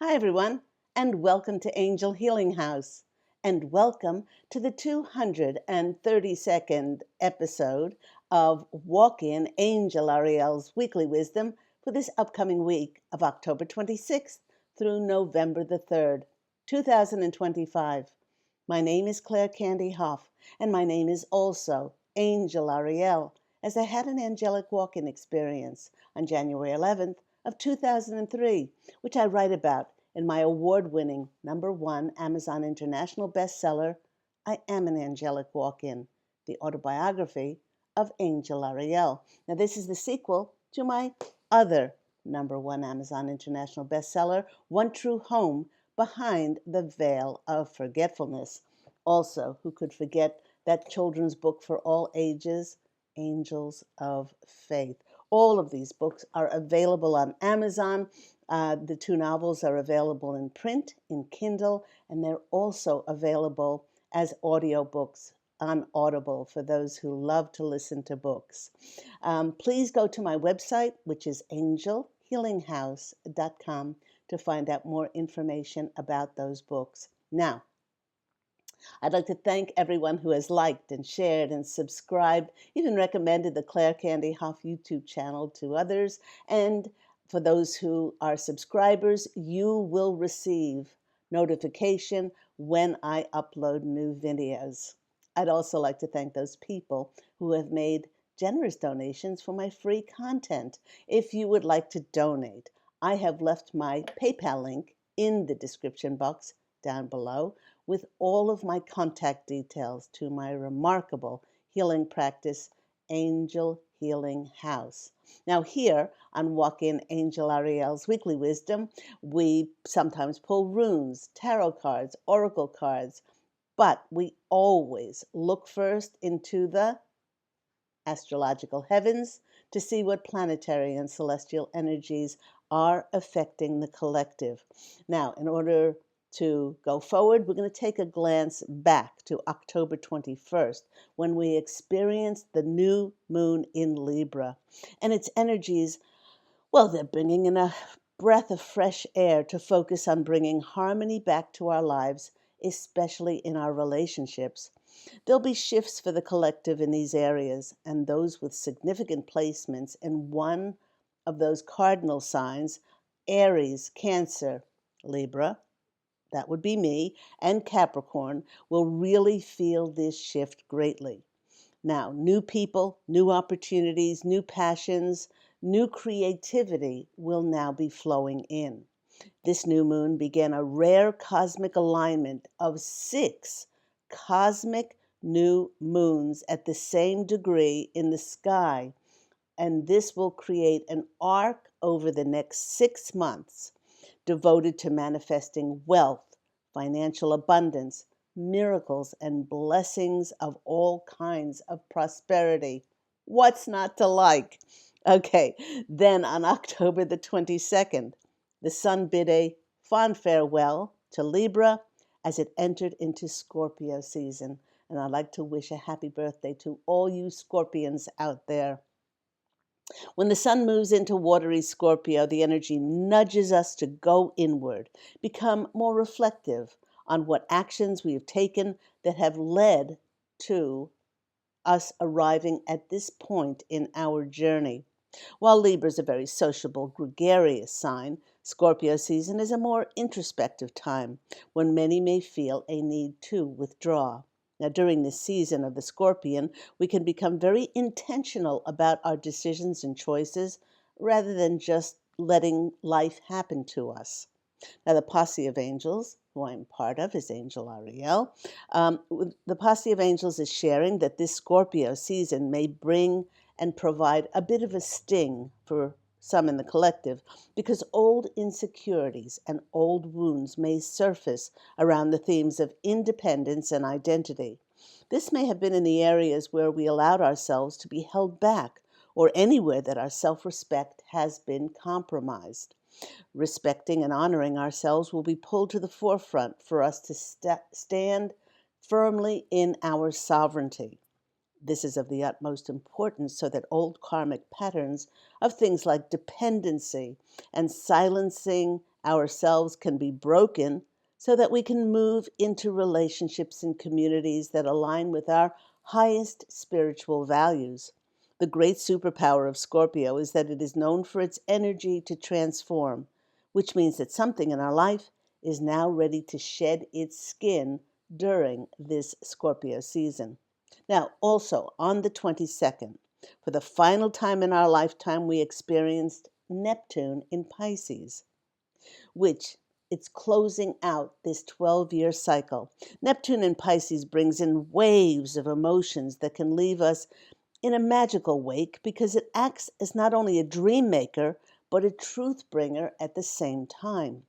Hi, everyone, and welcome to Angel Healing House, and welcome to the 232nd episode of Walk In Angel Ariel's Weekly Wisdom for this upcoming week of October 26th through November the 3rd, 2025. My name is Claire Candy Hoff, and my name is also Angel Ariel, as I had an angelic walk-in experience on January 11th of 2003, which I write about in my award-winning #1 Amazon International bestseller, I Am an Angelic Walk-In, the autobiography of Angel Ariel. Now, this is the sequel to my other #1 Amazon International bestseller, One True Home, Behind the Veil of Forgetfulness. Also, who could forget that children's book for all ages, Angels of Faith? All of these books are available on Amazon. The two novels are available in print, in Kindle, and they're also available as audiobooks on Audible for those who love to listen to books. Please go to my website, which is angelhealinghouse.com, to find out more information about those books. Now, I'd like to thank everyone who has liked and shared and subscribed, even recommended the Claire Candy Hoff YouTube channel to others. And for those who are subscribers, you will receive notification when I upload new videos. I'd also like to thank those people who have made generous donations for my free content. If you would like to donate, I have left my PayPal link in the description box down below, with all of my contact details to my remarkable healing practice, Angel Healing House. Now, here on Walk In Angel Ariel's Weekly Wisdom, we sometimes pull runes, tarot cards, oracle cards, but we always look first into the astrological heavens to see what planetary and celestial energies are affecting the collective. Now, in order to go forward, we're going to take a glance back to October 21st, when we experienced the new moon in Libra. And its energies, well, they're bringing in a breath of fresh air to focus on bringing harmony back to our lives, especially in our relationships. There'll be shifts for the collective in these areas, and those with significant placements in one of those cardinal signs, Aries, Cancer, Libra, that would be me, and Capricorn, will really feel this shift greatly. Now, new people, new opportunities, new passions, new creativity will now be flowing in. This new moon began a rare cosmic alignment of 6 cosmic new moons at the same degree in the sky, and this will create an arc over the next 6 months devoted to manifesting wealth, financial abundance, miracles, and blessings of all kinds of prosperity. What's not to like? Okay, then on October the 22nd, the sun bid a fond farewell to Libra as it entered into Scorpio season. And I'd like to wish a happy birthday to all you Scorpions out there. When the sun moves into watery Scorpio, the energy nudges us to go inward, become more reflective on what actions we have taken that have led to us arriving at this point in our journey. While Libra is a very sociable, gregarious sign, Scorpio season is a more introspective time when many may feel a need to withdraw. Now, during this season of the Scorpion, we can become very intentional about our decisions and choices rather than just letting life happen to us. Now, the posse of angels, who I'm part of, is Angel Ariel. The posse of angels is sharing that this Scorpio season may bring and provide a bit of a sting for some in the collective, because old insecurities and old wounds may surface around the themes of independence and identity. This may have been in the areas where we allowed ourselves to be held back, or anywhere that our self-respect has been compromised. Respecting and honoring ourselves will be pulled to the forefront for us to stand firmly in our sovereignty. This is of the utmost importance so that old karmic patterns of things like dependency and silencing ourselves can be broken so that we can move into relationships and communities that align with our highest spiritual values. The great superpower of Scorpio is that it is known for its energy to transform, which means that something in our life is now ready to shed its skin during this Scorpio season. Now, also on the 22nd, for the final time in our lifetime, we experienced Neptune in Pisces, which it's closing out this 12-year cycle. Neptune in Pisces brings in waves of emotions that can leave us in a magical wake because it acts as not only a dream maker, but a truth bringer at the same time.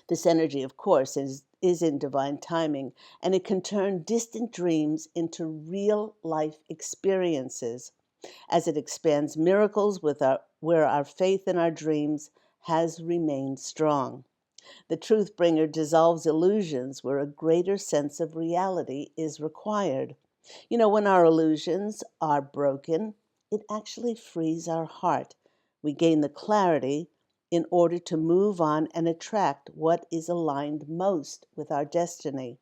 This energy, of course, is in divine timing, and it can turn distant dreams into real life experiences as it expands miracles where our faith in our dreams has remained strong. The truth bringer dissolves illusions where a greater sense of reality is required. When our illusions are broken, it actually frees our heart. We gain the clarity in order to move on and attract what is aligned most with our destiny.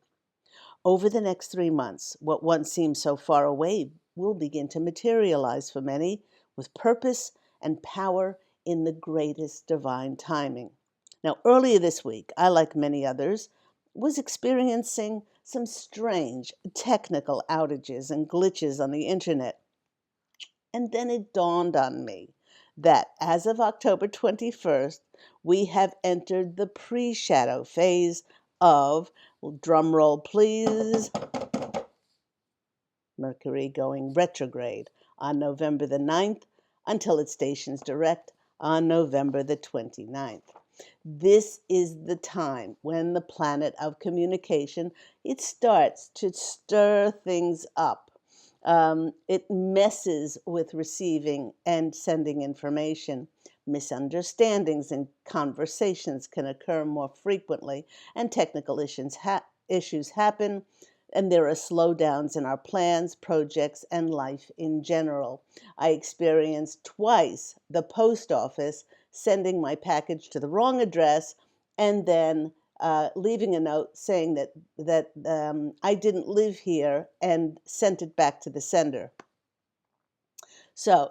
Over the next 3 months, what once seemed so far away will begin to materialize for many with purpose and power in the greatest divine timing. Now, earlier this week, I, like many others, was experiencing some strange technical outages and glitches on the internet. And then it dawned on me that as of October 21st, we have entered the pre-shadow phase of, drum roll please, Mercury going retrograde on November the 9th until it stations direct on November the 29th. This is the time when the planet of communication, it starts to stir things up. It messes with receiving and sending information. Misunderstandings and conversations can occur more frequently, and technical issues happen, and there are slowdowns in our plans, projects, and life in general. I experienced twice the post office sending my package to the wrong address and then leaving a note saying that I didn't live here and sent it back to the sender. So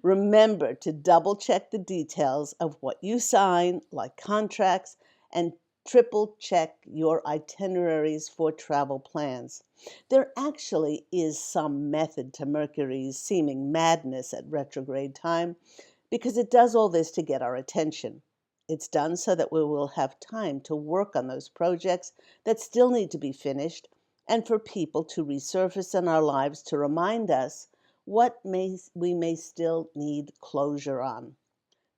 remember to double check the details of what you sign, like contracts, and triple check your itineraries for travel plans. There actually is some method to Mercury's seeming madness at retrograde time because it does all this to get our attention. It's done so that we will have time to work on those projects that still need to be finished and for people to resurface in our lives to remind us what we may still need closure on.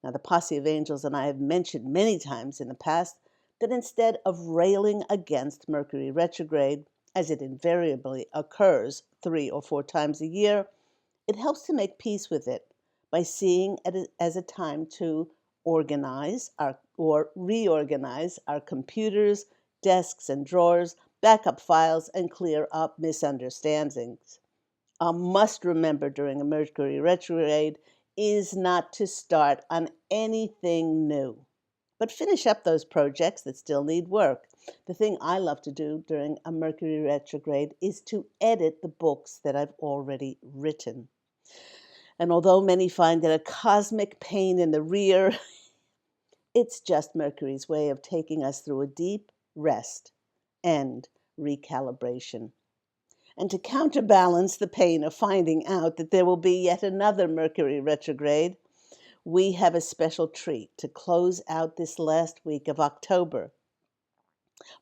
Now, the Posse of Angels and I have mentioned many times in the past that instead of railing against Mercury retrograde, as it invariably occurs 3 or 4 times a year, it helps to make peace with it by seeing it as a time to organize or reorganize our computers, desks, and drawers, back up files, and clear up misunderstandings. A must remember during a Mercury retrograde is not to start on anything new, but finish up those projects that still need work. The thing I love to do during a Mercury retrograde is to edit the books that I've already written. And although many find it a cosmic pain in the rear, it's just Mercury's way of taking us through a deep rest and recalibration. And to counterbalance the pain of finding out that there will be yet another Mercury retrograde, we have a special treat to close out this last week of October.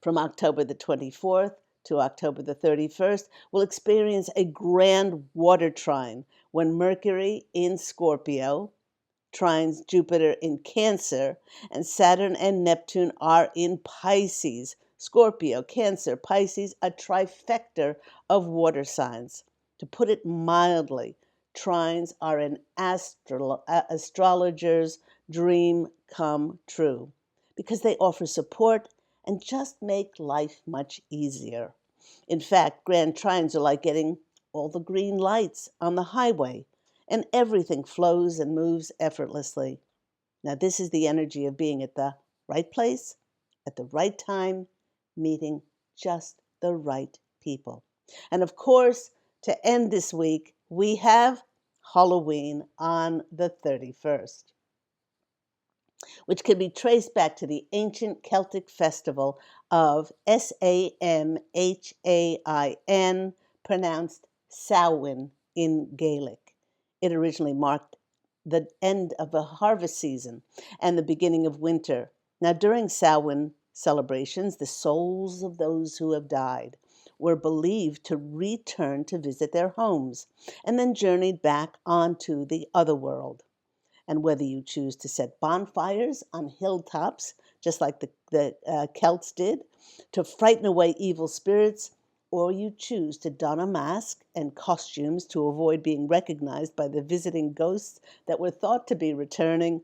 From October the 24th to October the 31st, we'll experience a grand water trine when Mercury in Scorpio trines Jupiter in Cancer, and Saturn and Neptune are in Pisces. Scorpio, Cancer, Pisces, a trifecta of water signs. To put it mildly, trines are an astrologer's dream come true because they offer support and just make life much easier. In fact, grand trines are like getting all the green lights on the highway, and everything flows and moves effortlessly. Now, this is the energy of being at the Right place at the right time, meeting just the right people. And of course, to end this week, we have Halloween on the 31st, which can be traced back to the ancient Celtic festival of Samhain, pronounced Samhain in Gaelic. It originally marked the end of a harvest season and the beginning of winter. Now, during Samhain celebrations, the souls of those who have died were believed to return to visit their homes and then journeyed back onto the other world. And whether you choose to set bonfires on hilltops, just like the Celts did, to frighten away evil spirits, or you choose to don a mask and costumes to avoid being recognized by the visiting ghosts that were thought to be returning,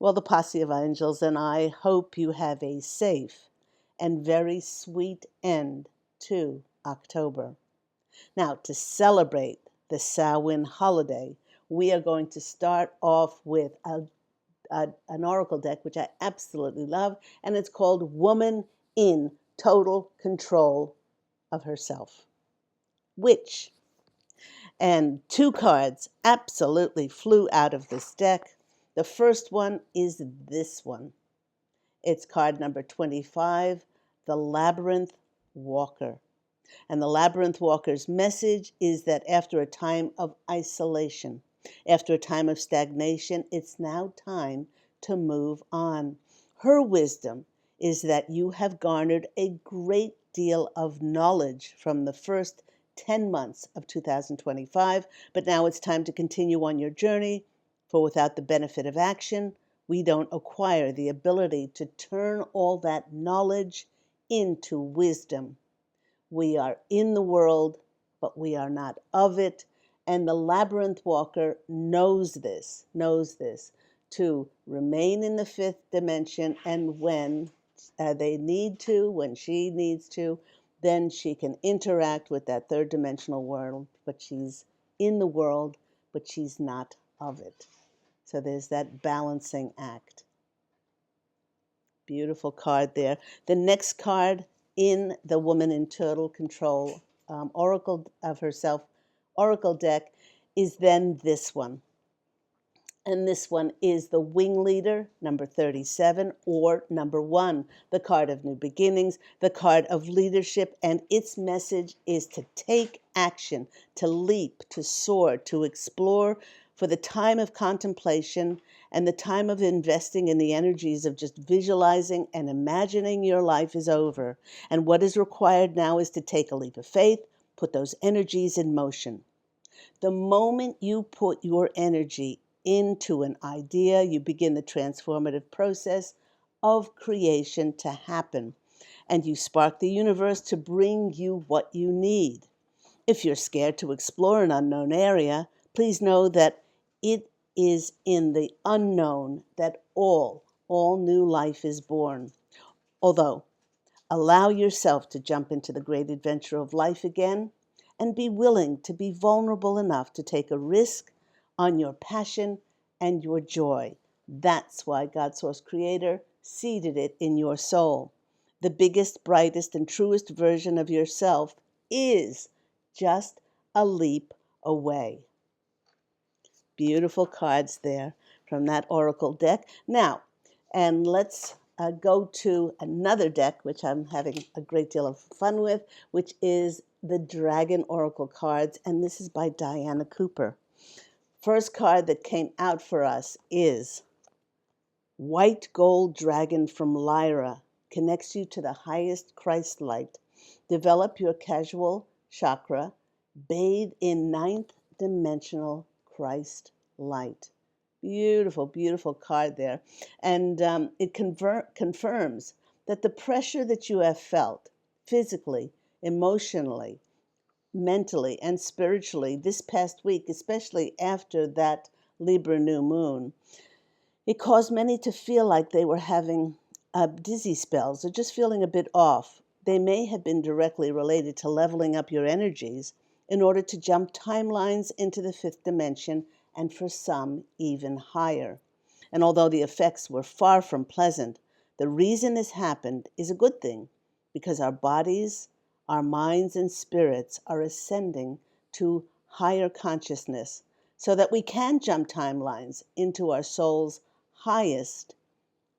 well, the posse of angels and I hope you have a safe and very sweet end to October. Now, to celebrate the Samhain holiday, we are going to start off with an oracle deck, which I absolutely love, and it's called Woman in Total Control of Herself. Witch. And two cards absolutely flew out of this deck. The first one is this one. It's card number 25, the Labyrinth Walker. And the Labyrinth Walker's message is that after a time of isolation, after a time of stagnation, it's now time to move on. Her wisdom is that you have garnered a great deal of knowledge from the first 10 months of 2025, but now it's time to continue on your journey, for without the benefit of action, we don't acquire the ability to turn all that knowledge into wisdom. We are in the world, but we are not of it. And the Labyrinth Walker knows this, to remain in the fifth dimension. And when they need to, when she needs to, then she can interact with that third dimensional world. But she's in the world, but she's not of it. So there's that balancing act. Beautiful card there. The next card in the Woman in Total Control Oracle of Herself Oracle deck is then this one. And this one is the Wing Leader, number 37, or number 1, the card of new beginnings, the card of leadership, and its message is to take action, to leap, to soar, to explore, for the time of contemplation and the time of investing in the energies of just visualizing and imagining your life is over. And what is required now is to take a leap of faith, put those energies in motion. The moment you put your energy into an idea, you begin the transformative process of creation to happen, and you spark the universe to bring you what you need. If you're scared to explore an unknown area, please know that it is in the unknown that all new life is born. Although, allow yourself to jump into the great adventure of life again and be willing to be vulnerable enough to take a risk on your passion and your joy. That's why God Source Creator seeded it in your soul. The biggest, brightest, and truest version of yourself is just a leap away. Beautiful cards there from that Oracle deck. Now, and let's go to another deck, which I'm having a great deal of fun with, which is the Dragon Oracle cards, and this is by Diana Cooper. First card that came out for us is White Gold Dragon from Lyra. Connects you to the highest Christ light. Develop your casual chakra. Bathe in ninth dimensional Christ light. Beautiful, beautiful card there. And it confirms that the pressure that you have felt physically, emotionally, mentally, and spiritually this past week, especially after that Libra new moon, it caused many to feel like they were having dizzy spells or just feeling a bit off. They may have been directly related to leveling up your energies in order to jump timelines into the fifth dimension, and for some, even higher. And although the effects were far from pleasant, The reason this happened is a good thing because our bodies, our minds, and spirits are ascending to higher consciousness so that we can jump timelines into our soul's highest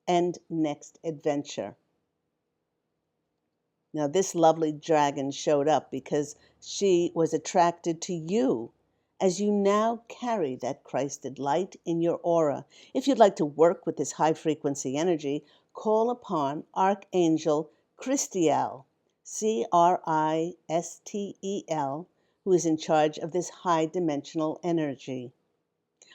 and next adventure. Now, this lovely dragon showed up because she was attracted to you as you now carry that Christed light in your aura. If you'd like to work with this high frequency energy, call upon Archangel Christiel, Christel, who is in charge of this high dimensional energy.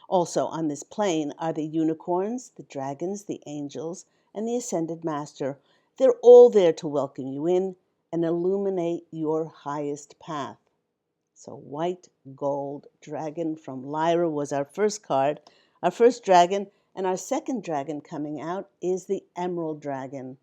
Also on this plane are the unicorns, the dragons, the angels, and the ascended master. They're all there to welcome you in and illuminate your highest path. So white gold dragon from Lyra was our first card, our first dragon, and our second dragon coming out is the emerald dragon.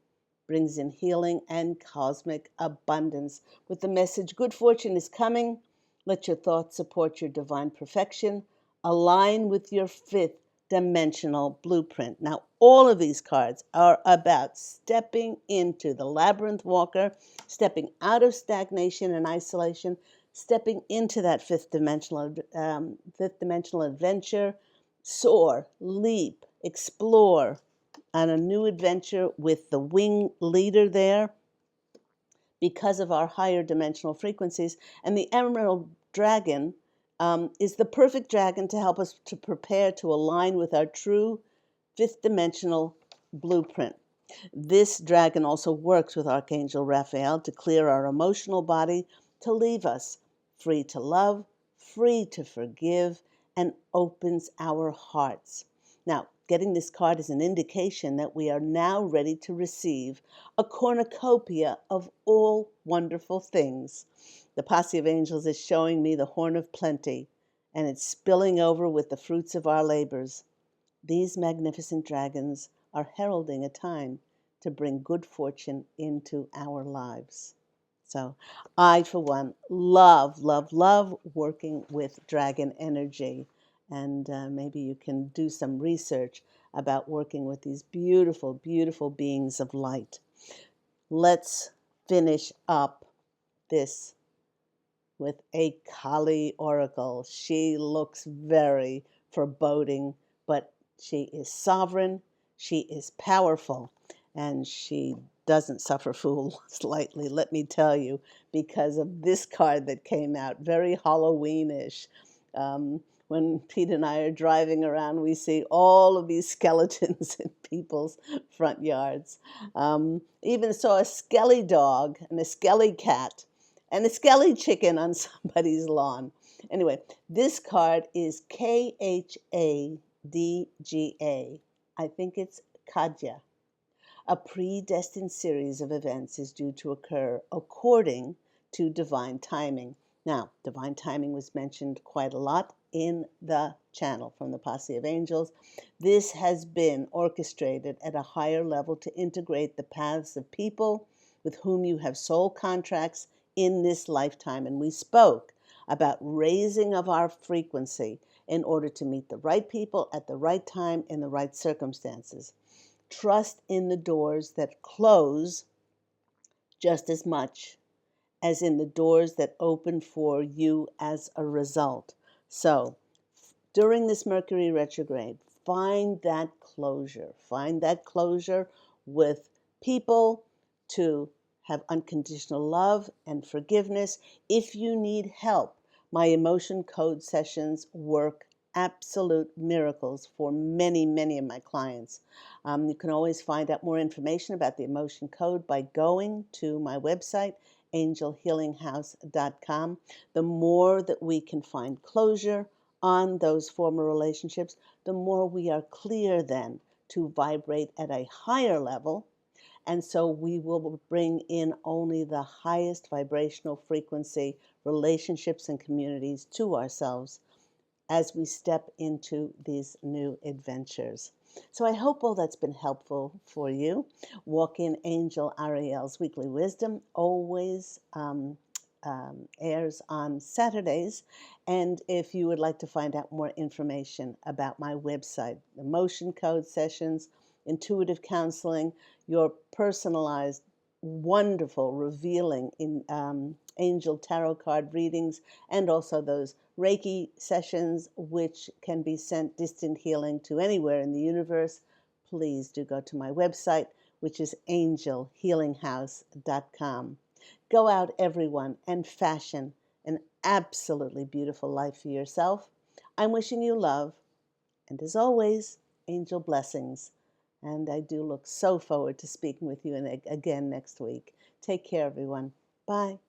Brings in healing and cosmic abundance with the message, good fortune is coming. Let your thoughts support your divine perfection. Align with your fifth dimensional blueprint. Now, all of these cards are about stepping into the labyrinth walker, stepping out of stagnation and isolation, stepping into that fifth dimensional adventure, soar, leap, explore on a new adventure with the wing leader there because of our higher dimensional frequencies. And the emerald dragon is the perfect dragon to help us to prepare to align with our true fifth dimensional blueprint. This dragon also works with Archangel Raphael to clear our emotional body, to leave us free to love, free to forgive, and opens our hearts. Now, getting this card is an indication that we are now ready to receive a cornucopia of all wonderful things. The posse of angels is showing me the horn of plenty, and it's spilling over with the fruits of our labors. These magnificent dragons are heralding a time to bring good fortune into our lives. So I, for one, love, love, love working with dragon energy. And maybe you can do some research about working with these beautiful, beautiful beings of light. Let's finish up this with a Kali oracle. She looks very foreboding, but she is sovereign, she is powerful, and she doesn't suffer fools lightly, let me tell you, because of this card that came out, very Halloweenish. When Pete and I are driving around, we see all of these skeletons in people's front yards. Even saw a skelly dog and a skelly cat and a skelly chicken on somebody's lawn. Anyway, this card is Khadga. I think it's Kadja. A predestined series of events is due to occur according to divine timing. Now, divine timing was mentioned quite a lot in the channel from the Posse of Angels. This has been orchestrated at a higher level to integrate the paths of people with whom you have soul contracts in this lifetime. And we spoke about raising of our frequency in order to meet the right people at the right time in the right circumstances. Trust in the doors that close just as much as in the doors that open for you as a result. So, during this Mercury retrograde, find that closure. Find that closure with people to have unconditional love and forgiveness. If you need help, my emotion code sessions work absolute miracles for many, many of my clients. You can always find out more information about the emotion code by going to my website, angelhealinghouse.com. The more that we can find closure on those former relationships, the more we are clear then to vibrate at a higher level. And so we will bring in only the highest vibrational frequency relationships and communities to ourselves as we step into these new adventures. So I hope all that's been helpful for you. Walk-in Angel Ariel's Weekly Wisdom always airs on Saturdays. And if you would like to find out more information about my website, the motion code sessions, intuitive counseling, your personalized, wonderful, revealing in angel tarot card readings, and also those Reiki sessions, which can be sent distant healing to anywhere in the universe, please do go to my website, which is angelhealinghouse.com. Go out, everyone, and fashion an absolutely beautiful life for yourself. I'm wishing you love, and as always, angel blessings. And I do look so forward to speaking with you again next week. Take care, everyone. Bye.